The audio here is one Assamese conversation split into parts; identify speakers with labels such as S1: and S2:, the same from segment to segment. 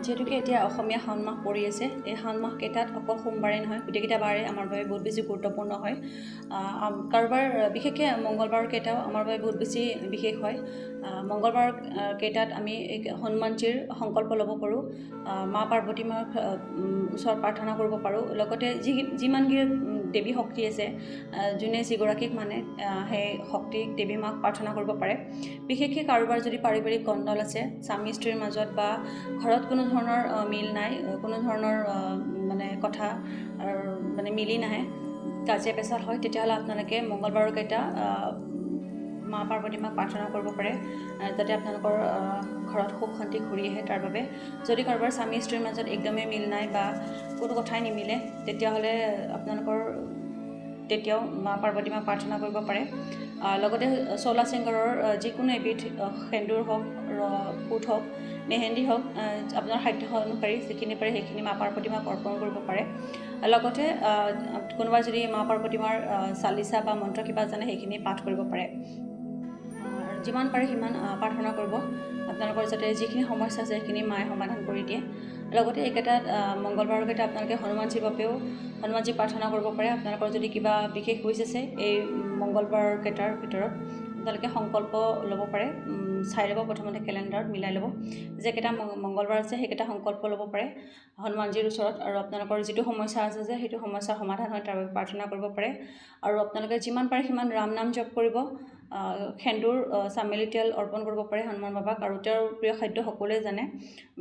S1: যেহেতুকে এতিয়া অসমীয়া শাওণ মাহ পৰি আছে, এই শাওণ মাহ কেইটাত অকল সোমবাৰে নহয়, গোটেইকেইটা বাৰে আমাৰ বাবে বহুত বেছি গুৰুত্বপূৰ্ণ হয়। কাৰোবাৰ বিশেষকৈ মংগলবাৰ কেইটাও আমাৰ বাবে বহুত বেছি বিশেষ হয়। মংগলবাৰ কেইটাত আমি হনুমানজীৰ সংকল্প ল'ব পাৰোঁ, মা পাৰ্বতী মাক ওচৰত প্ৰাৰ্থনা কৰিব পাৰোঁ। লগতে যিমানকেইটা দেৱী শক্তি আছে, যোনে যিগৰাকীক মানে সেই শক্তিক দেৱী মাক প্ৰাৰ্থনা কৰিব পাৰে। বিশেষকৈ কাৰোবাৰ যদি পাৰিবাৰিক গণ্ডগোল আছে, স্বামী স্ত্ৰীৰ মাজত বা ঘৰত কোনো ধৰণৰ মিল নাই, কোনো ধৰণৰ মানে কথা মানে মিলি নাহে, কাজিয়া পেচাল হয়, তেতিয়াহ'লে আপোনালোকে মংগলবাৰৰ কেইটা মা পাৰ্বতী মাক প্ৰাৰ্থনা কৰিব পাৰে, যাতে আপোনালোকৰ ঘৰত সুখ শান্তি ঘূৰি আহে তাৰ বাবে। যদি কাৰোবাৰ স্বামী স্ত্ৰীৰ মাজত একদমেই মিল নাই বা কোনো কথাই নিমিলে, তেতিয়াহ'লে আপোনালোকৰ তেতিয়াও মা পাৰ্বতী মাক প্ৰাৰ্থনা কৰিব পাৰে। লগতে চলা চিংগাৰৰ যিকোনো এবিধ সেন্দুৰ হওক, ফুট হওক, মেহেন্দি হওক, আপোনাৰ সাধ্য অনুসৰি যিখিনি পাৰে সেইখিনি মা পাৰ্বতী মাক অৰ্পণ কৰিব পাৰে। লগতে কোনোবাই যদি মা পাৰ্বতী মাৰ চালিচা বা মন্ত্ৰ কিবা জানে সেইখিনি পাঠ কৰিব পাৰে। যিমান পাৰে সিমান প্ৰাৰ্থনা কৰিব, আপোনালোকৰ যাতে যিখিনি সমস্যা আছে সেইখিনি মায়ে সমাধান কৰি দিয়ে। লগতে এইকেইটাত মংগলবাৰৰ কেইটা আপোনালোকে হনুমানজীৰ বাবেও হনুমানজীক প্ৰাৰ্থনা কৰিব পাৰে। আপোনালোকৰ যদি কিবা বিশেষ উইচ আছে এই মংগলবাৰ কেইটাৰ ভিতৰত, আপোনালোকে সংকল্প ল'ব পাৰে। চাই ল'ব, প্ৰথমতে কেলেণ্ডাৰত মিলাই ল'ব যে কেইটা মংগলবাৰ আছে, সেইকেইটা সংকল্প ল'ব পাৰে হনুমানজীৰ ওচৰত। আৰু আপোনালোকৰ যিটো সমস্যা আছে যে সেইটো সমস্যাৰ সমাধান হয় তাৰ বাবে প্ৰাৰ্থনা কৰিব পাৰে। আৰু আপোনালোকে যিমান পাৰে সিমান ৰাম নাম জপ কৰিব, সেন্দুৰ চামেলি তেল অৰ্পণ কৰিব পাৰে হনুমান বাবাক। আৰু তেওঁৰ প্ৰিয় খাদ্য সকলোৱে জানে,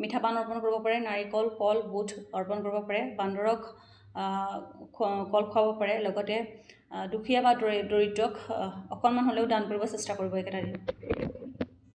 S1: মিঠা পান অৰ্পণ কৰিব পাৰে, নাৰিকল, কল, বুট অৰ্পণ কৰিব পাৰে, বান্দৰক কল খুৱাব পাৰে। লগতে দুখীয়া বা দৰিদ্ৰক অকণমান হ'লেও দান কৰিব চেষ্টা কৰিব এইকেইটা দিন।